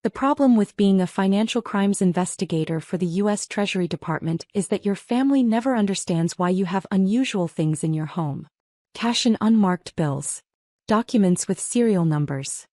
The problem with being a financial crimes investigator for the U.S. Treasury Department is that your family never understands why you have unusual things in your home. Cash in unmarked bills. Documents with serial numbers.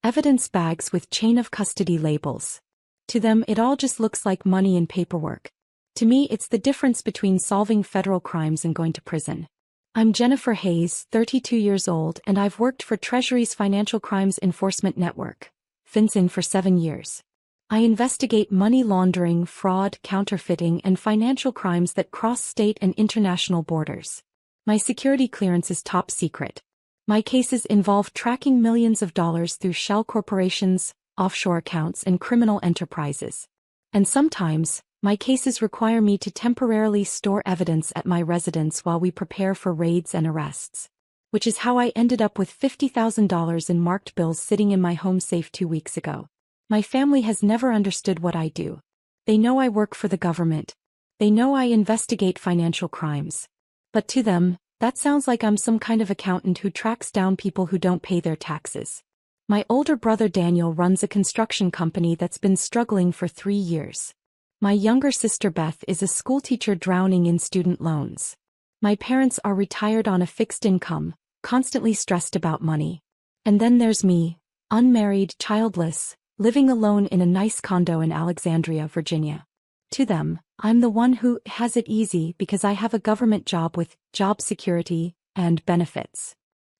Evidence bags with chain of custody labels. To them, it all just looks like money and paperwork. To me, it's the difference between solving federal crimes and going to prison. I'm Jennifer Hayes, 32 years old, and I've worked for Treasury's Financial Crimes Enforcement Network, FinCEN, for 7 years. I investigate money laundering, fraud, counterfeiting, and financial crimes that cross state and international borders. My security clearance is top secret. My cases involve tracking millions of dollars through shell corporations, offshore accounts, and criminal enterprises. And sometimes, my cases require me to temporarily store evidence at my residence while we prepare for raids and arrests. Which is how I ended up with $50,000 in marked bills sitting in my home safe 2 weeks ago. My family has never understood what I do. They know I work for the government. They know I investigate financial crimes. But to them, that sounds like I'm some kind of accountant who tracks down people who don't pay their taxes. My older brother Daniel runs a construction company that's been struggling for 3 years. My younger sister Beth is a schoolteacher drowning in student loans. My parents are retired on a fixed income, constantly stressed about money. And then there's me, unmarried, childless, living alone in a nice condo in Alexandria, Virginia. To them, I'm the one who has it easy because I have a government job with job security and benefits.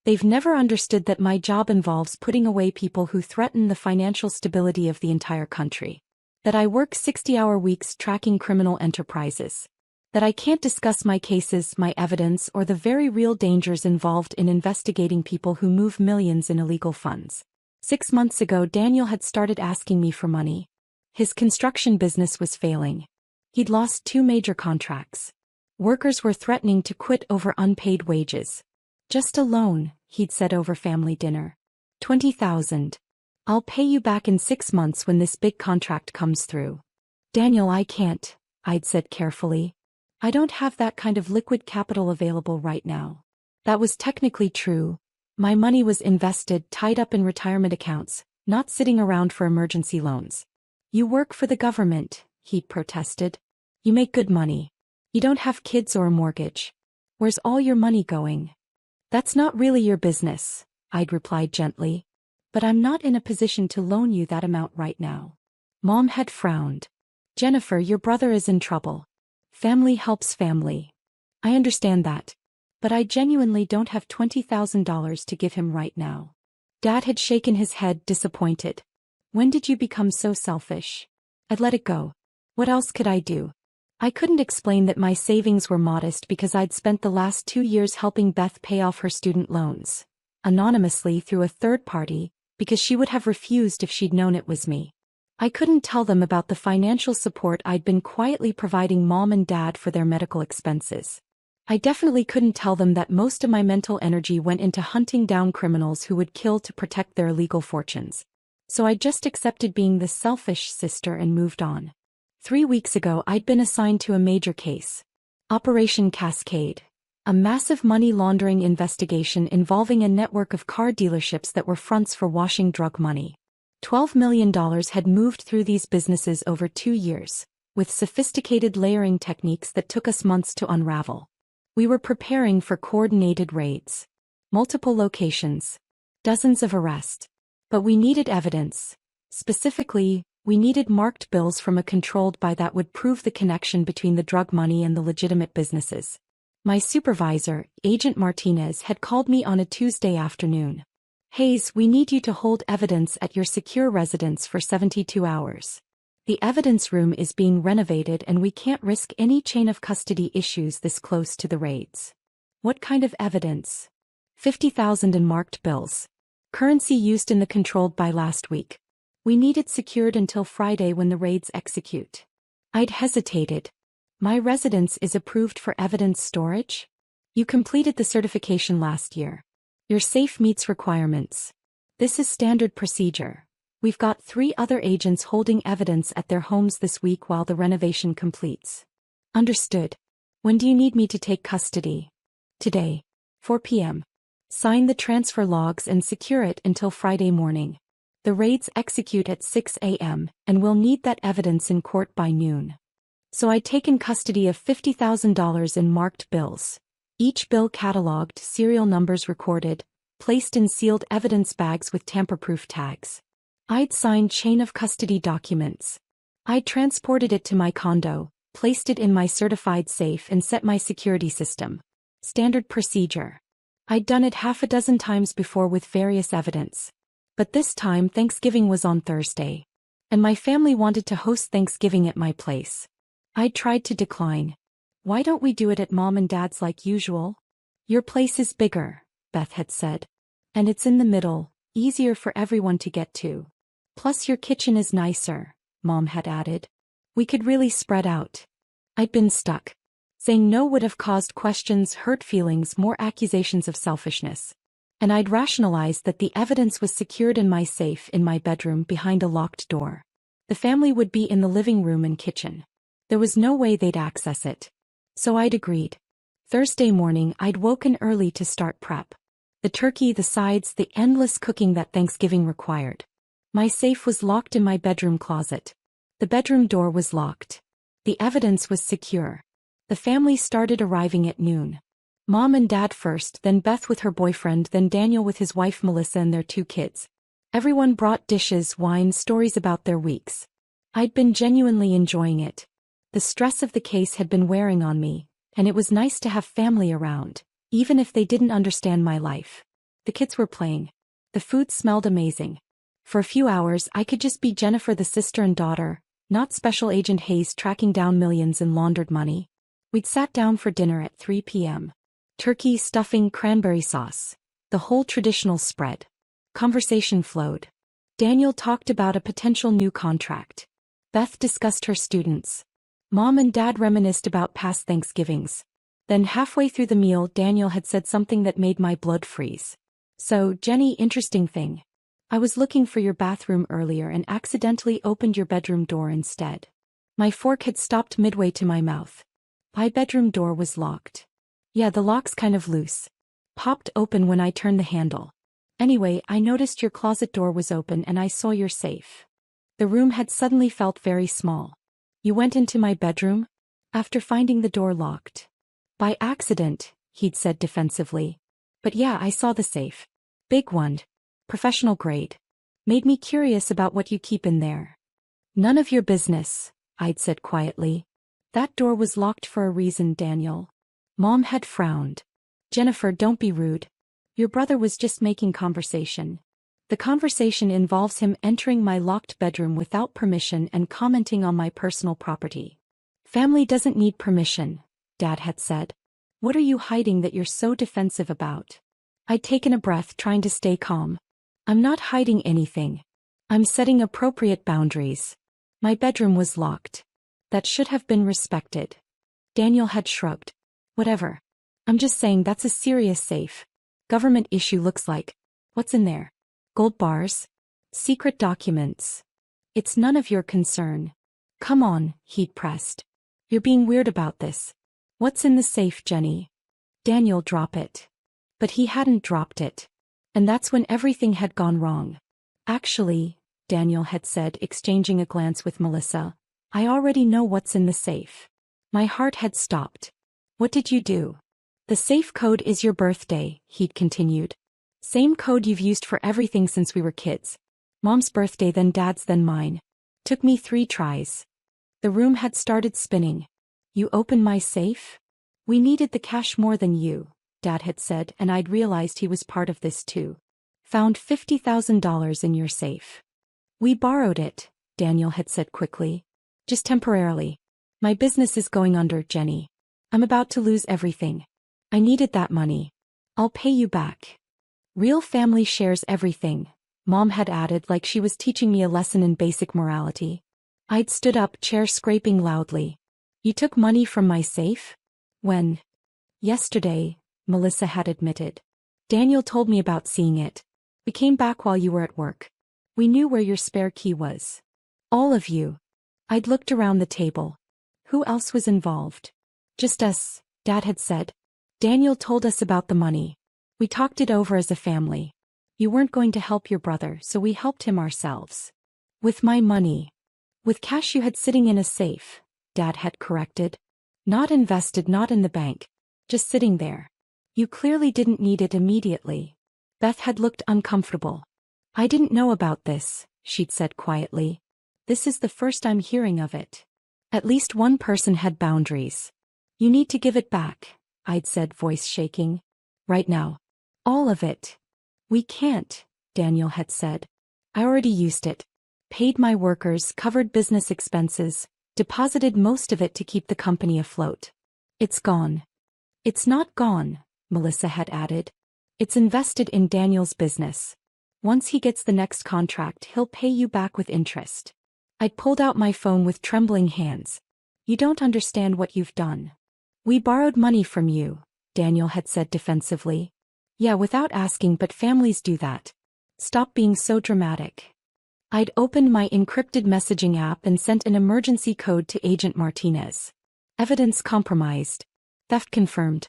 They've never understood that my job involves putting away people who threaten the financial stability of the entire country. That I work 60-hour weeks tracking criminal enterprises. That I can't discuss my cases, my evidence, or the very real dangers involved in investigating people who move millions in illegal funds. 6 months ago, Daniel had started asking me for money. His construction business was failing. He'd lost 2 major contracts. Workers were threatening to quit over unpaid wages. Just a loan, he'd said over family dinner. $20,000. I'll pay you back in 6 months when this big contract comes through. Daniel, I can't, I'd said carefully. I don't have that kind of liquid capital available right now. That was technically true. My money was invested, tied up in retirement accounts, not sitting around for emergency loans. You work for the government, he'd protested. You make good money. You don't have kids or a mortgage. Where's all your money going? That's not really your business, I'd replied gently. But I'm not in a position to loan you that amount right now. Mom had frowned. Jennifer, your brother is in trouble. Family helps family. I understand that. But I genuinely don't have $20,000 to give him right now. Dad had shaken his head, disappointed. When did you become so selfish? I'd let it go. What else could I do? I couldn't explain that my savings were modest because I'd spent the last 2 years helping Beth pay off her student loans, anonymously through a third party, because she would have refused if she'd known it was me. I couldn't tell them about the financial support I'd been quietly providing Mom and Dad for their medical expenses. I definitely couldn't tell them that most of my mental energy went into hunting down criminals who would kill to protect their illegal fortunes. So I just accepted being the selfish sister and moved on. 3 weeks ago, I'd been assigned to a major case. Operation Cascade. A massive money laundering investigation involving a network of car dealerships that were fronts for washing drug money. $12 million had moved through these businesses over 2 years, with sophisticated layering techniques that took us months to unravel. We were preparing for coordinated raids. Multiple locations. Dozens of arrests. But we needed evidence. Specifically, we needed marked bills from a controlled buy that would prove the connection between the drug money and the legitimate businesses. My supervisor, Agent Martinez, had called me on a Tuesday afternoon. Hayes, we need you to hold evidence at your secure residence for 72 hours. The evidence room is being renovated and we can't risk any chain of custody issues this close to the raids. What kind of evidence? 50,000 in marked bills. Currency used in the controlled buy last week. We need it secured until Friday when the raids execute. I'd hesitated. My residence is approved for evidence storage? You completed the certification last year. Your safe meets requirements. This is standard procedure. We've got 3 other agents holding evidence at their homes this week while the renovation completes. Understood. When do you need me to take custody? Today. 4 p.m. Sign the transfer logs and secure it until Friday morning. The raids execute at 6 a.m., and we'll need that evidence in court by noon. So I'd taken custody of $50,000 in marked bills. Each bill cataloged, serial numbers recorded, placed in sealed evidence bags with tamper-proof tags. I'd signed chain of custody documents. I'd transported it to my condo, placed it in my certified safe and set my security system. Standard procedure. I'd done it half a dozen times before with various evidence. But this time Thanksgiving was on Thursday. And my family wanted to host Thanksgiving at my place. I'd tried to decline. Why don't we do it at Mom and Dad's like usual? Your place is bigger, Beth had said. And it's in the middle, easier for everyone to get to. Plus your kitchen is nicer, Mom had added. We could really spread out. I'd been stuck. Saying no would have caused questions, hurt feelings, more accusations of selfishness. And I'd rationalized that the evidence was secured in my safe in my bedroom behind a locked door. The family would be in the living room and kitchen. There was no way they'd access it. So I'd agreed. Thursday morning I'd woken early to start prep. The turkey, the sides, the endless cooking that Thanksgiving required. My safe was locked in my bedroom closet. The bedroom door was locked. The evidence was secure. The family started arriving at noon. Mom and Dad first, then Beth with her boyfriend, then Daniel with his wife Melissa and their 2 kids. Everyone brought dishes, wine, stories about their weeks. I'd been genuinely enjoying it. The stress of the case had been wearing on me, and it was nice to have family around, even if they didn't understand my life. The kids were playing. The food smelled amazing. For a few hours I could just be Jennifer, the sister and daughter, not Special Agent Hayes tracking down millions in laundered money. We'd sat down for dinner at 3 p.m. Turkey, stuffing, cranberry sauce. The whole traditional spread. Conversation flowed. Daniel talked about a potential new contract. Beth discussed her students. Mom and Dad reminisced about past Thanksgivings. Then halfway through the meal Daniel had said something that made my blood freeze. So, Jenny, interesting thing. I was looking for your bathroom earlier and accidentally opened your bedroom door instead. My fork had stopped midway to my mouth. My bedroom door was locked. Yeah, the lock's kind of loose. Popped open when I turned the handle. Anyway, I noticed your closet door was open and I saw your safe. The room had suddenly felt very small. You went into my bedroom? After finding the door locked. By accident, he'd said defensively. But yeah, I saw the safe. Big one. Professional grade. Made me curious about what you keep in there. None of your business, I'd said quietly. That door was locked for a reason, Daniel. Mom had frowned. Jennifer, don't be rude. Your brother was just making conversation. The conversation involves him entering my locked bedroom without permission and commenting on my personal property. Family doesn't need permission, Dad had said. What are you hiding that you're so defensive about? I'd taken a breath, trying to stay calm. I'm not hiding anything. I'm setting appropriate boundaries. My bedroom was locked. That should have been respected. Daniel had shrugged. Whatever. I'm just saying that's a serious safe. Government issue looks like. What's in there? Gold bars? Secret documents. It's none of your concern. Come on, he'd pressed. You're being weird about this. What's in the safe, Jenny? Daniel, drop it. But he hadn't dropped it. And that's when everything had gone wrong. Actually, Daniel had said, exchanging a glance with Melissa, I already know what's in the safe. My heart had stopped. What did you do? The safe code is your birthday, he'd continued. Same code you've used for everything since we were kids. Mom's birthday, then Dad's, then mine. Took me 3 tries. The room had started spinning. You opened my safe? We needed the cash more than you, Dad had said, and I'd realized he was part of this too. Found $50,000 in your safe. We borrowed it, Daniel had said quickly. Just temporarily. My business is going under, Jenny. I'm about to lose everything. I needed that money. I'll pay you back. Real family shares everything, Mom had added, like she was teaching me a lesson in basic morality. I'd stood up, chair scraping loudly. You took money from my safe? When? Yesterday, Melissa had admitted. Daniel told me about seeing it. We came back while you were at work. We knew where your spare key was. All of you. I'd looked around the table. Who else was involved? Just us, Dad had said. Daniel told us about the money. We talked it over as a family. You weren't going to help your brother, so we helped him ourselves. With my money. With cash you had sitting in a safe, Dad had corrected. Not invested, not in the bank. Just sitting there. You clearly didn't need it immediately. Beth had looked uncomfortable. I didn't know about this, she'd said quietly. This is the first I'm hearing of it. At least one person had boundaries. You need to give it back, I'd said, voice shaking. Right now. All of it. We can't, Daniel had said. I already used it. Paid my workers, covered business expenses, deposited most of it to keep the company afloat. It's gone. It's not gone, Melissa had added. It's invested in Daniel's business. Once he gets the next contract, he'll pay you back with interest. I'd pulled out my phone with trembling hands. You don't understand what you've done. We borrowed money from you, Daniel had said defensively. Yeah, without asking, but families do that. Stop being so dramatic. I'd opened my encrypted messaging app and sent an emergency code to Agent Martinez. Evidence compromised. Theft confirmed.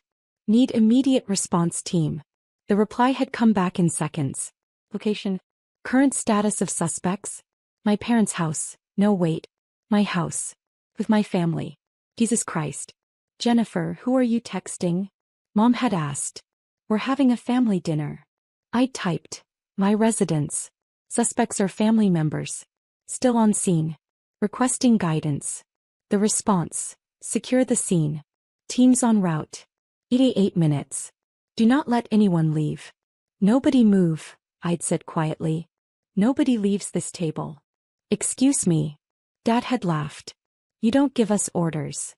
Need immediate response team. The reply had come back in seconds. Location. Current status of suspects. My parents' house. No, wait. My house. With my family. Jesus Christ. Jennifer, who are you texting? Mom had asked. We're having a family dinner. I typed. My residence. Suspects are family members. Still on scene. Requesting guidance. The response. Secure the scene. Teams en route. 88 minutes. Do not let anyone leave. Nobody move, I'd said quietly. Nobody leaves this table. Excuse me. Dad had laughed. You don't give us orders.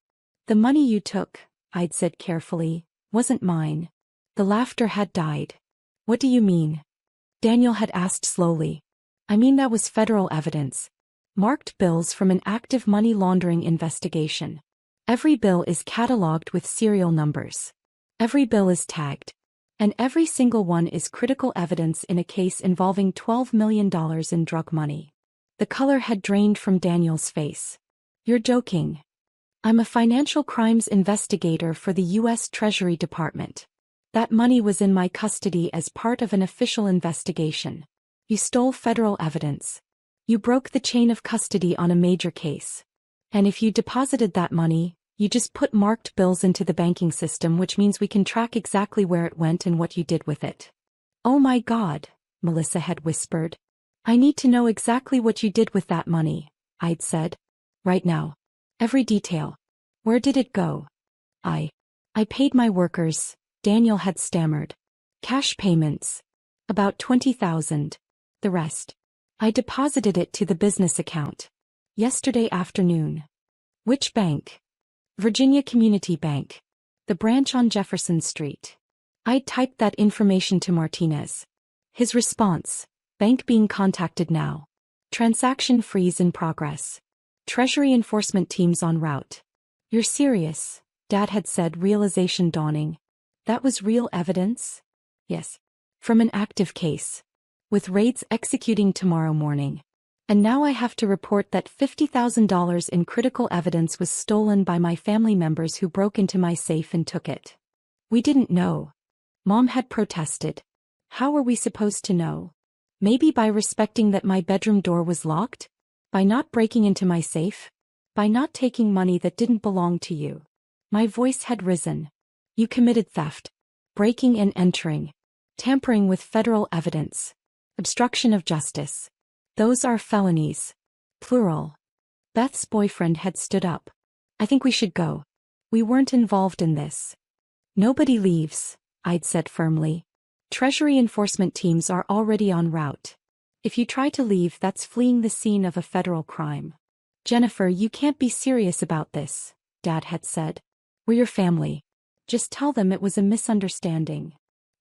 The money you took, I'd said carefully, wasn't mine. The laughter had died. What do you mean? Daniel had asked slowly. I mean, that was federal evidence. Marked bills from an active money laundering investigation. Every bill is cataloged with serial numbers. Every bill is tagged. And every single one is critical evidence in a case involving $12 million in drug money. The color had drained from Daniel's face. You're joking. I'm a financial crimes investigator for the U.S. Treasury Department. That money was in my custody as part of an official investigation. You stole federal evidence. You broke the chain of custody on a major case. And if you deposited that money, you just put marked bills into the banking system, which means we can track exactly where it went and what you did with it. Oh my God, Melissa had whispered. I need to know exactly what you did with that money, I'd said. Right now. Every detail. Where did it go? I paid my workers, Daniel had stammered. Cash payments. About $20,000. The rest. I deposited it to the business account. Yesterday afternoon. Which bank? Virginia Community Bank. The branch on Jefferson Street. I typed that information to Martinez. His response. Bank being contacted now. Transaction freeze in progress. Treasury enforcement teams en route. You're serious, Dad had said, realization dawning. That was real evidence? Yes. From an active case. With raids executing tomorrow morning. And now I have to report that $50,000 in critical evidence was stolen by my family members who broke into my safe and took it. We didn't know. Mom had protested. How were we supposed to know? Maybe by respecting that my bedroom door was locked? By not breaking into my safe? By not taking money that didn't belong to you? My voice had risen. You committed theft. Breaking and entering. Tampering with federal evidence. Obstruction of justice. Those are felonies. Plural. Beth's boyfriend had stood up. I think we should go. We weren't involved in this. Nobody leaves, I'd said firmly. Treasury enforcement teams are already en route. If you try to leave, that's fleeing the scene of a federal crime. Jennifer, you can't be serious about this, Dad had said. We're your family. Just tell them it was a misunderstanding.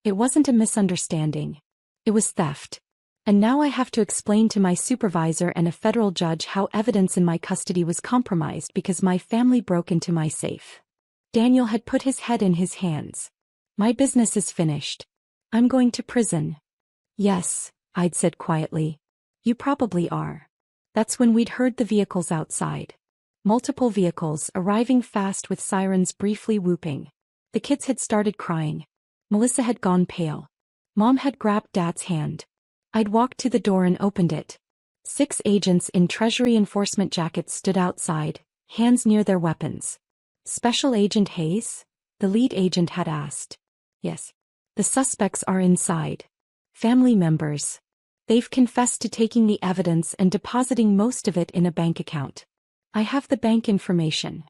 It wasn't a misunderstanding. It was theft. And now I have to explain to my supervisor and a federal judge how evidence in my custody was compromised because my family broke into my safe. Daniel had put his head in his hands. My business is finished. I'm going to prison. Yes, I'd said quietly. You probably are. That's when we'd heard the vehicles outside. Multiple vehicles arriving fast with sirens briefly whooping. The kids had started crying. Melissa had gone pale. Mom had grabbed Dad's hand. I'd walked to the door and opened it. 6 agents in Treasury enforcement jackets stood outside, hands near their weapons. Special Agent Hayes? The lead agent had asked. Yes. The suspects are inside. Family members. They've confessed to taking the evidence and depositing most of it in a bank account. I have the bank information.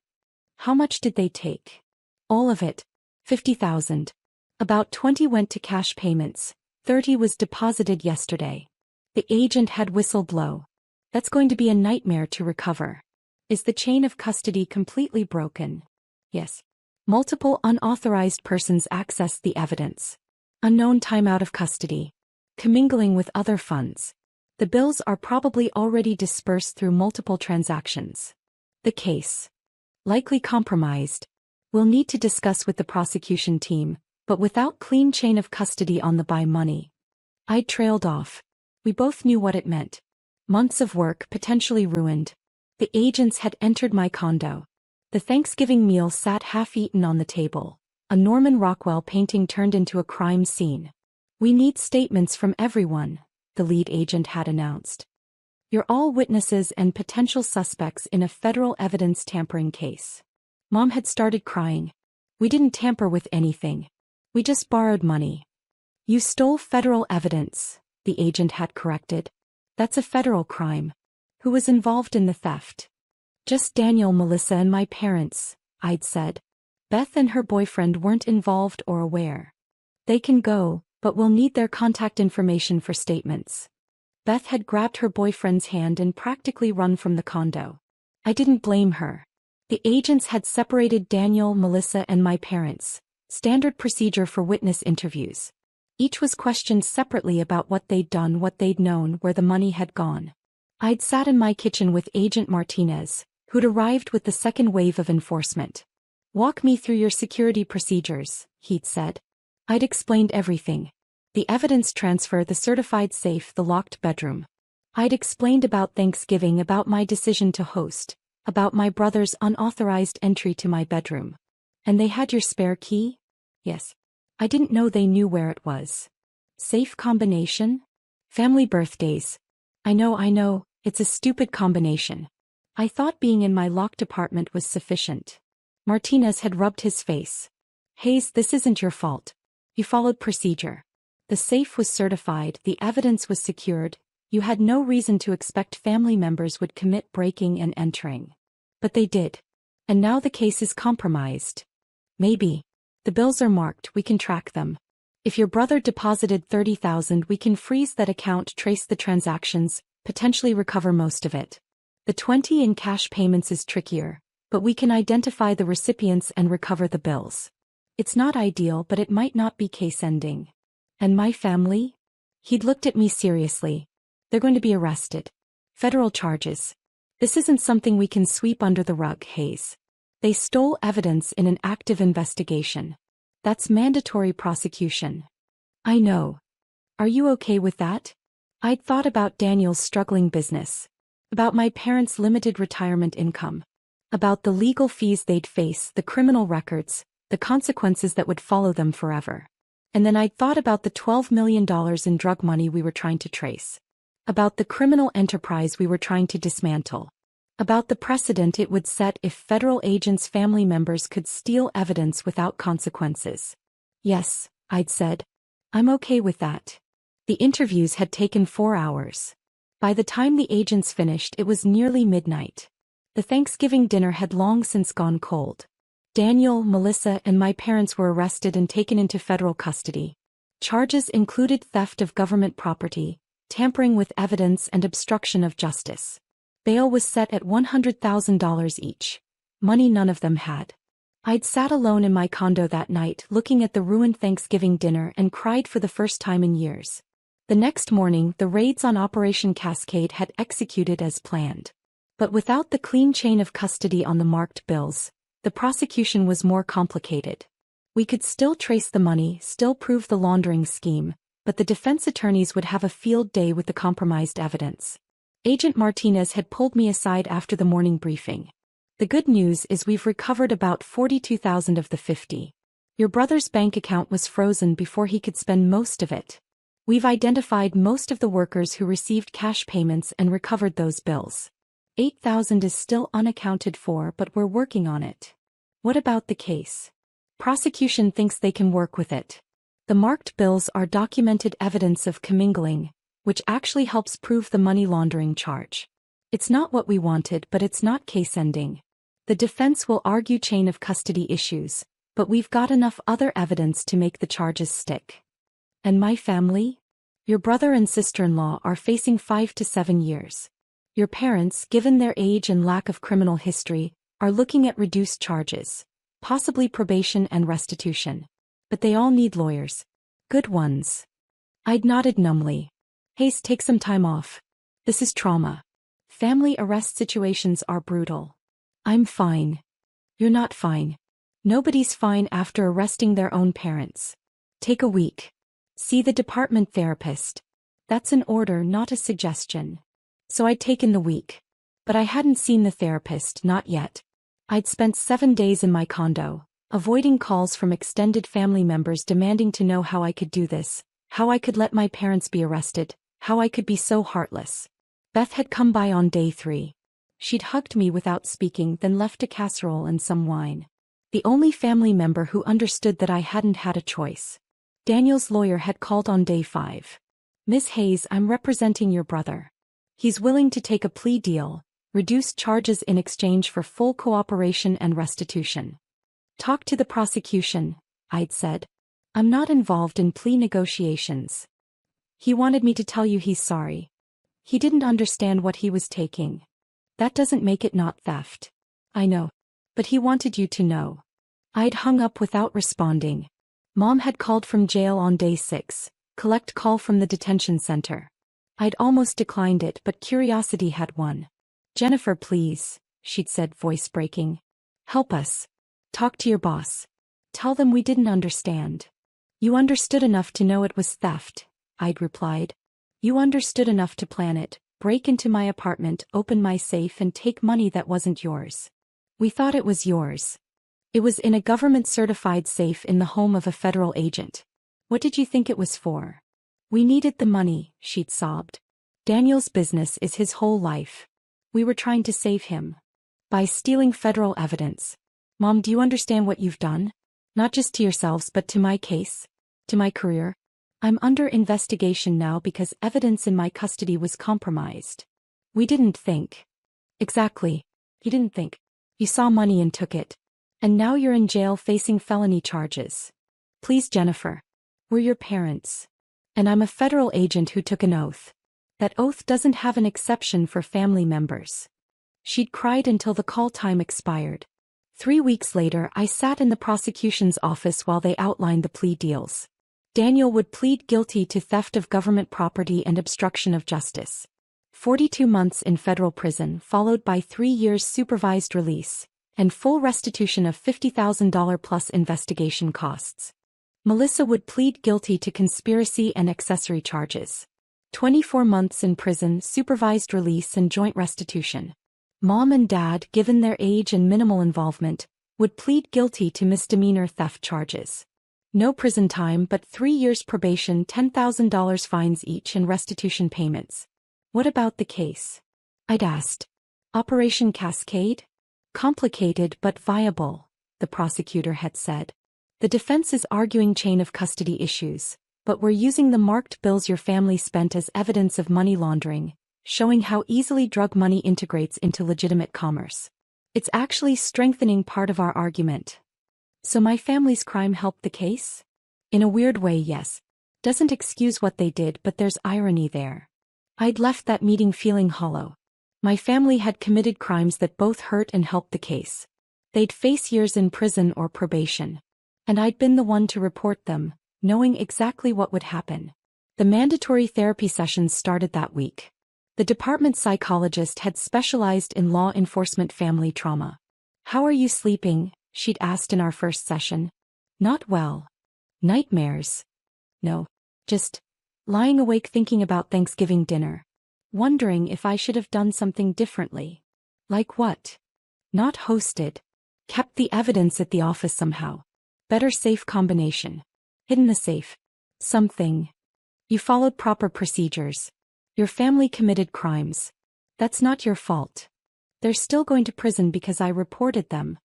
How much did they take? All of it. 50,000. About 20 went to cash payments. 30 was deposited yesterday. The agent had whistled low. That's going to be a nightmare to recover. Is the chain of custody completely broken? Yes. Multiple unauthorized persons accessed the evidence. Unknown time out of custody. Commingling with other funds. The bills are probably already dispersed through multiple transactions. The case. Likely compromised. We'll need to discuss with the prosecution team, but without clean chain of custody on the buy money. I trailed off. We both knew what it meant. Months of work potentially ruined. The agents had entered my condo. The Thanksgiving meal sat half-eaten on the table. A Norman Rockwell painting turned into a crime scene. We need statements from everyone, the lead agent had announced. You're all witnesses and potential suspects in a federal evidence tampering case. Mom had started crying. We didn't tamper with anything. We just borrowed money. You stole federal evidence, the agent had corrected. That's a federal crime. Who was involved in the theft? Just Daniel, Melissa, and my parents, I'd said. Beth and her boyfriend weren't involved or aware. They can go, but we'll need their contact information for statements. Beth had grabbed her boyfriend's hand and practically run from the condo. I didn't blame her. The agents had separated Daniel, Melissa, and my parents. Standard procedure for witness interviews. Each was questioned separately about what they'd done, what they'd known, where the money had gone. I'd sat in my kitchen with Agent Martinez, who'd arrived with the second wave of enforcement. Walk me through your security procedures, he'd said. I'd explained everything. The evidence transfer, the certified safe, the locked bedroom. I'd explained about Thanksgiving, about my decision to host, about my brother's unauthorized entry to my bedroom. And they had your spare key? Yes. I didn't know they knew where it was. Safe combination? Family birthdays. I know, it's a stupid combination. I thought being in my locked apartment was sufficient. Martinez had rubbed his face. Hayes, this isn't your fault. You followed procedure. The safe was certified, the evidence was secured. You had no reason to expect family members would commit breaking and entering. But they did. And now the case is compromised. Maybe. The bills are marked, we can track them. If your brother deposited 30,000, we can freeze that account, trace the transactions, potentially recover most of it. The 20 in cash payments is trickier, but we can identify the recipients and recover the bills. It's not ideal, but it might not be case-ending. And my family? He'd looked at me seriously. They're going to be arrested. Federal charges. This isn't something we can sweep under the rug, Hayes. They stole evidence in an active investigation. That's mandatory prosecution. I know. Are you okay with that? I'd thought about Daniel's struggling business. About my parents' limited retirement income. About the legal fees they'd face, the criminal records, the consequences that would follow them forever. And then I'd thought about the $12 million in drug money we were trying to trace. About the criminal enterprise we were trying to dismantle. About the precedent it would set if federal agents' family members could steal evidence without consequences. Yes, I'd said. I'm okay with that. The interviews had taken 4 hours. By the time the agents finished, it was nearly midnight. The Thanksgiving dinner had long since gone cold. Daniel, Melissa, and my parents were arrested and taken into federal custody. Charges included theft of government property, tampering with evidence, and obstruction of justice. Bail was set at $100,000 each. Money none of them had. I'd sat alone in my condo that night looking at the ruined Thanksgiving dinner and cried for the first time in years. The next morning, the raids on Operation Cascade had executed as planned. But without the clean chain of custody on the marked bills, the prosecution was more complicated. We could still trace the money, still prove the laundering scheme, but the defense attorneys would have a field day with the compromised evidence. Agent Martinez had pulled me aside after the morning briefing. The good news is we've recovered about 42,000 of the 50. Your brother's bank account was frozen before he could spend most of it. We've identified most of the workers who received cash payments and recovered those bills. 8,000 is still unaccounted for, but we're working on it. What about the case? Prosecution thinks they can work with it. The marked bills are documented evidence of commingling, which actually helps prove the money laundering charge. It's not what we wanted, but it's not case-ending. The defense will argue chain of custody issues, but we've got enough other evidence to make the charges stick. And my family? Your brother and sister-in-law are facing 5 to 7 years. Your parents, given their age and lack of criminal history, are looking at reduced charges, possibly probation and restitution. But they all need lawyers. Good ones. I'd nodded numbly. Hayes, take some time off. This is trauma. Family arrest situations are brutal. I'm fine. You're not fine. Nobody's fine after arresting their own parents. Take a week. See the department therapist. That's an order, not a suggestion. So I'd taken the week. But I hadn't seen the therapist, not yet. I'd spent 7 days in my condo, avoiding calls from extended family members demanding to know how I could do this, how I could let my parents be arrested, how I could be so heartless. Beth had come by on day 3. She'd hugged me without speaking, then left a casserole and some wine. The only family member who understood that I hadn't had a choice. Daniel's lawyer had called on day 5. Miss Hayes, I'm representing your brother. He's willing to take a plea deal, reduce charges in exchange for full cooperation and restitution. Talk to the prosecution, I'd said. I'm not involved in plea negotiations. He wanted me to tell you he's sorry. He didn't understand what he was taking. That doesn't make it not theft. I know. But he wanted you to know. I'd hung up without responding. Mom had called from jail on day 6, collect call from the detention center. I'd almost declined it, but curiosity had won. Jennifer, please, she'd said, voice breaking. Help us. Talk to your boss. Tell them we didn't understand. You understood enough to know it was theft, I'd replied. You understood enough to plan it, break into my apartment, open my safe and take money that wasn't yours. We thought it was yours. It was in a government-certified safe in the home of a federal agent. What did you think it was for? We needed the money, she'd sobbed. Daniel's business is his whole life. We were trying to save him. By stealing federal evidence. Mom, do you understand what you've done? Not just to yourselves but to my case? To my career? I'm under investigation now because evidence in my custody was compromised. We didn't think. Exactly. You didn't think. You saw money and took it. And now you're in jail facing felony charges. Please, Jennifer. We're your parents. And I'm a federal agent who took an oath. That oath doesn't have an exception for family members. She'd cried until the call time expired. 3 weeks later, I sat in the prosecution's office while they outlined the plea deals. Daniel would plead guilty to theft of government property and obstruction of justice. 42 months in federal prison, followed by 3 years supervised release, and full restitution of $50,000 plus investigation costs. Melissa would plead guilty to conspiracy and accessory charges. 24 months in prison, supervised release and joint restitution. Mom and Dad, given their age and minimal involvement, would plead guilty to misdemeanor theft charges. No prison time but 3 years probation, $10,000 fines each and restitution payments. What about the case? I'd asked. Operation Cascade? Complicated but viable, the prosecutor had said. The defense is arguing chain of custody issues, but we're using the marked bills your family spent as evidence of money laundering, showing how easily drug money integrates into legitimate commerce. It's actually strengthening part of our argument. So my family's crime helped the case? In a weird way, yes. Doesn't excuse what they did, but there's irony there. I'd left that meeting feeling hollow. My family had committed crimes that both hurt and helped the case. They'd face years in prison or probation. And I'd been the one to report them, knowing exactly what would happen. The mandatory therapy sessions started that week. The department psychologist had specialized in law enforcement family trauma. How are you sleeping? She'd asked in our first session. Not well. Nightmares? No. Just lying awake thinking about Thanksgiving dinner. Wondering if I should have done something differently. Like what? Not hosted. Kept the evidence at the office somehow. Better safe combination. Hidden the safe. Something. You followed proper procedures. Your family committed crimes. That's not your fault. They're still going to prison because I reported them.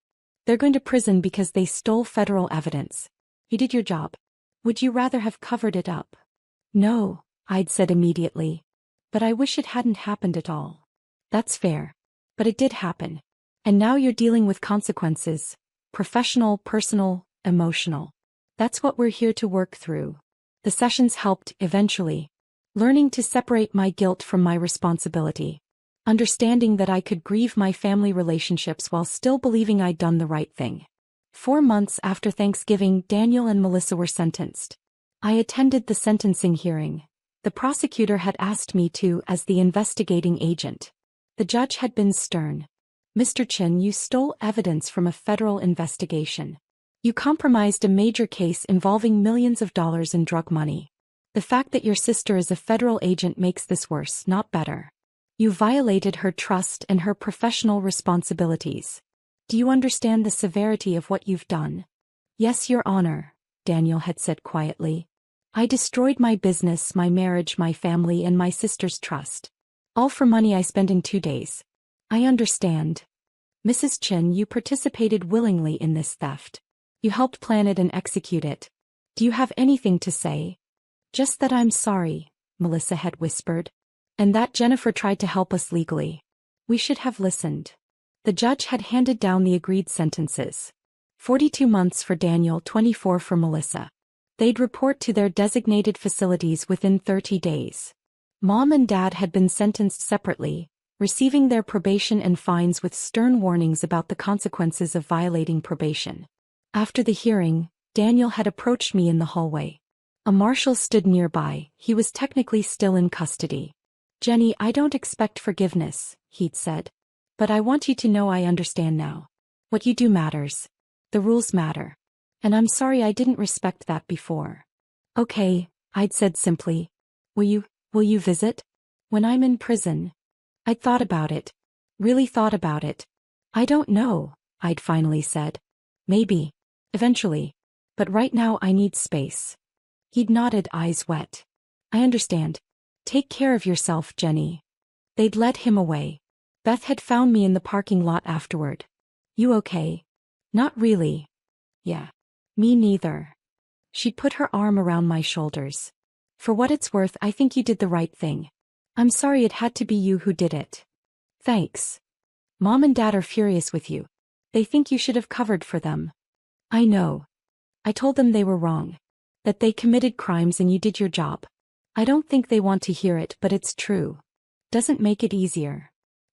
They're going to prison because they stole federal evidence. You did your job. Would you rather have covered it up? No, I'd said immediately. But I wish it hadn't happened at all. That's fair. But it did happen. And now you're dealing with consequences. Professional, personal, emotional. That's what we're here to work through. The sessions helped, eventually. Learning to separate my guilt from my responsibility. Understanding that I could grieve my family relationships while still believing I'd done the right thing. 4 months after Thanksgiving, Daniel and Melissa were sentenced. I attended the sentencing hearing. The prosecutor had asked me to as the investigating agent. The judge had been stern. Mr. Chin, you stole evidence from a federal investigation. You compromised a major case involving millions of dollars in drug money. The fact that your sister is a federal agent makes this worse, not better. You violated her trust and her professional responsibilities. Do you understand the severity of what you've done? Yes, Your Honor, Daniel had said quietly. I destroyed my business, my marriage, my family, and my sister's trust. All for money I spent in 2 days. I understand. Mrs. Chin, you participated willingly in this theft. You helped plan it and execute it. Do you have anything to say? Just that I'm sorry, Melissa had whispered. And that Jennifer tried to help us legally. We should have listened. The judge had handed down the agreed sentences. 42 months for Daniel, 24 for Melissa. They'd report to their designated facilities within 30 days. Mom and Dad had been sentenced separately, receiving their probation and fines with stern warnings about the consequences of violating probation. After the hearing, Daniel had approached me in the hallway. A marshal stood nearby. He was technically still in custody. Jenny, I don't expect forgiveness, he'd said. But I want you to know I understand now. What you do matters. The rules matter. And I'm sorry I didn't respect that before. Okay, I'd said simply. Will you visit? When I'm in prison? I'd thought about it. Really thought about it. I don't know, I'd finally said. Maybe. Eventually. But right now I need space. He'd nodded, eyes wet. I understand. Take care of yourself, Jenny. They'd led him away. Beth had found me in the parking lot afterward. You okay? Not really. Yeah. Me neither. She'd put her arm around my shoulders. For what it's worth, I think you did the right thing. I'm sorry it had to be you who did it. Thanks. Mom and Dad are furious with you. They think you should have covered for them. I know. I told them they were wrong. That they committed crimes and you did your job. I don't think they want to hear it, but it's true. Doesn't make it easier.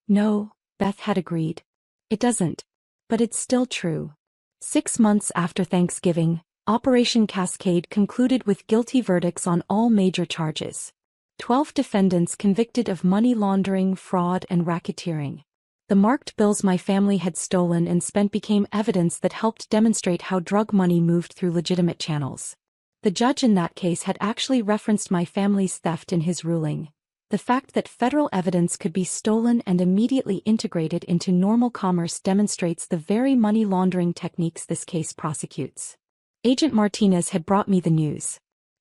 No, Beth had agreed. It doesn't. But it's still true. 6 months after Thanksgiving, Operation Cascade concluded with guilty verdicts on all major charges. 12 defendants convicted of money laundering, fraud, and racketeering. The marked bills my family had stolen and spent became evidence that helped demonstrate how drug money moved through legitimate channels. The judge in that case had actually referenced my family's theft in his ruling. The fact that federal evidence could be stolen and immediately integrated into normal commerce demonstrates the very money laundering techniques this case prosecutes. Agent Martinez had brought me the news.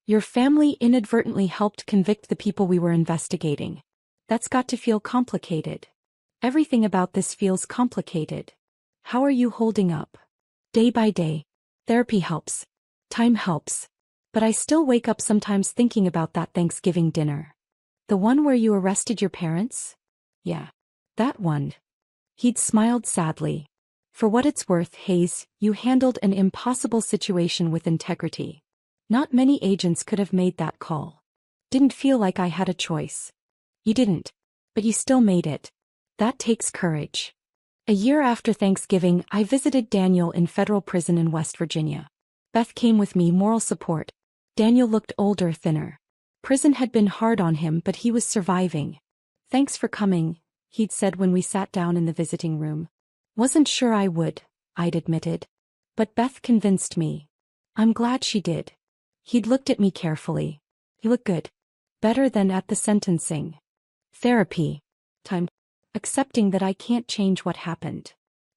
Your family inadvertently helped convict the people we were investigating. That's got to feel complicated. Everything about this feels complicated. How are you holding up? Day by day. Therapy helps. Time helps. But I still wake up sometimes thinking about that Thanksgiving dinner. The one where you arrested your parents? Yeah. That one. He'd smiled sadly. For what it's worth, Hayes, you handled an impossible situation with integrity. Not many agents could have made that call. Didn't feel like I had a choice. You didn't. But you still made it. That takes courage. A year after Thanksgiving, I visited Daniel in federal prison in West Virginia. Beth came with me, moral support. Daniel looked older, thinner. Prison had been hard on him, but he was surviving. Thanks for coming, he'd said when we sat down in the visiting room. Wasn't sure I would, I'd admitted. But Beth convinced me. I'm glad she did. He'd looked at me carefully. You look good. Better than at the sentencing. Therapy. Time. Accepting that I can't change what happened.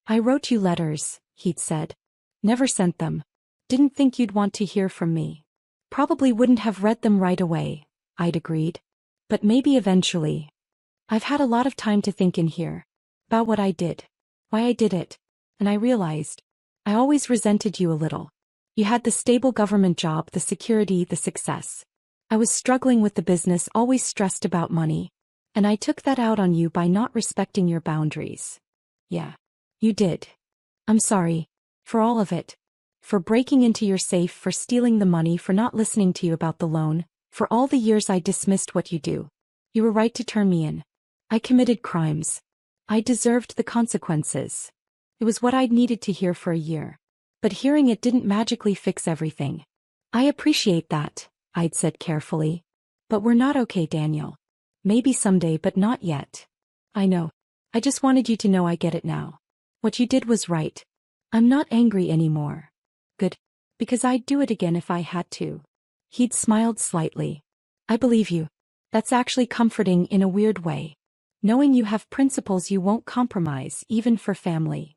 I wrote you letters, he'd said. Never sent them. Didn't think you'd want to hear from me. Probably wouldn't have read them right away, I'd agreed. But maybe eventually. I've had a lot of time to think in here. About what I did. Why I did it. And I realized. I always resented you a little. You had the stable government job, the security, the success. I was struggling with the business, always stressed about money. And I took that out on you by not respecting your boundaries. Yeah. You did. I'm sorry. For all of it. For breaking into your safe, for stealing the money, for not listening to you about the loan, for all the years I dismissed what you do. You were right to turn me in. I committed crimes. I deserved the consequences. It was what I'd needed to hear for a year. But hearing it didn't magically fix everything. I appreciate that, I'd said carefully. But we're not okay, Daniel. Maybe someday, but not yet. I know. I just wanted you to know I get it now. What you did was right. I'm not angry anymore. Good. Because I'd do it again if I had to. He'd smiled slightly. I believe you. That's actually comforting in a weird way. Knowing you have principles you won't compromise, even for family.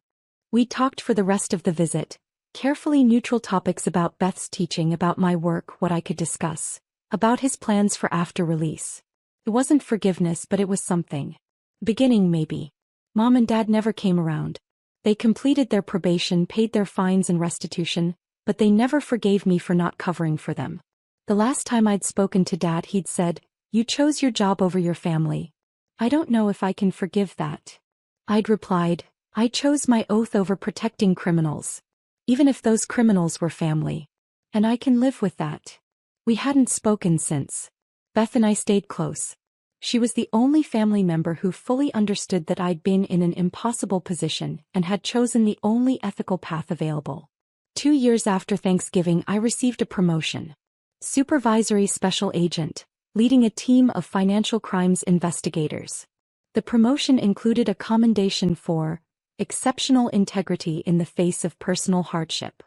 We talked for the rest of the visit. Carefully neutral topics about Beth's teaching, about my work, what I could discuss. About his plans for after release. It wasn't forgiveness, but it was something. Beginning, maybe. Mom and Dad never came around. They completed their probation, paid their fines and restitution, but they never forgave me for not covering for them. The last time I'd spoken to Dad, he'd said, "You chose your job over your family." I don't know if I can forgive that. I'd replied, I chose my oath over protecting criminals. Even if those criminals were family. And I can live with that. We hadn't spoken since. Beth and I stayed close. She was the only family member who fully understood that I'd been in an impossible position and had chosen the only ethical path available. 2 years after Thanksgiving, I received a promotion. Supervisory Special Agent, leading a team of financial crimes investigators. The promotion included a commendation for exceptional integrity in the face of personal hardship.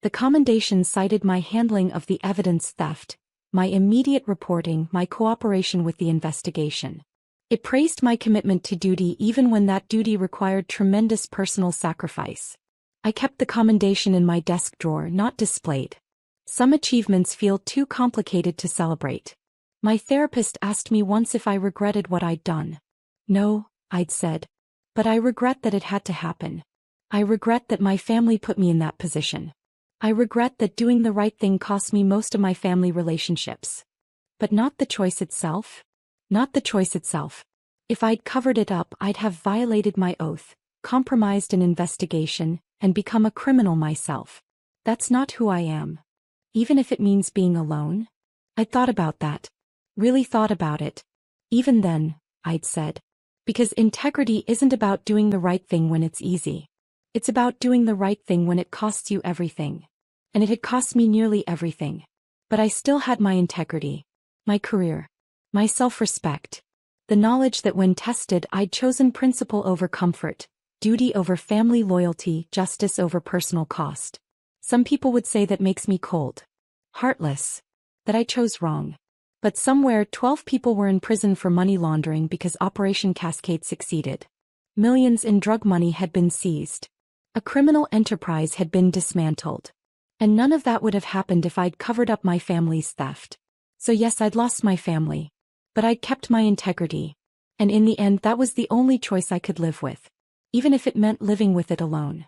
The commendation cited my handling of the evidence theft, my immediate reporting, my cooperation with the investigation. It praised my commitment to duty even when that duty required tremendous personal sacrifice. I kept the commendation in my desk drawer, not displayed. Some achievements feel too complicated to celebrate. My therapist asked me once if I regretted what I'd done. No, I'd said. But I regret that it had to happen. I regret that my family put me in that position. I regret that doing the right thing cost me most of my family relationships. But not the choice itself? Not the choice itself. If I'd covered it up, I'd have violated my oath, compromised an investigation, and become a criminal myself. That's not who I am. Even if it means being alone? I'd thought about that. Really thought about it. Even then, I'd said. Because integrity isn't about doing the right thing when it's easy. It's about doing the right thing when it costs you everything. And it had cost me nearly everything. But I still had my integrity. My career. My self-respect. The knowledge that when tested I'd chosen principle over comfort, duty over family loyalty, justice over personal cost. Some people would say that makes me cold. Heartless. That I chose wrong. But somewhere 12 people were in prison for money laundering because Operation Cascade succeeded. Millions in drug money had been seized. A criminal enterprise had been dismantled. And none of that would have happened if I'd covered up my family's theft. So yes, I'd lost my family. But I'd kept my integrity. And in the end, that was the only choice I could live with. Even if it meant living with it alone.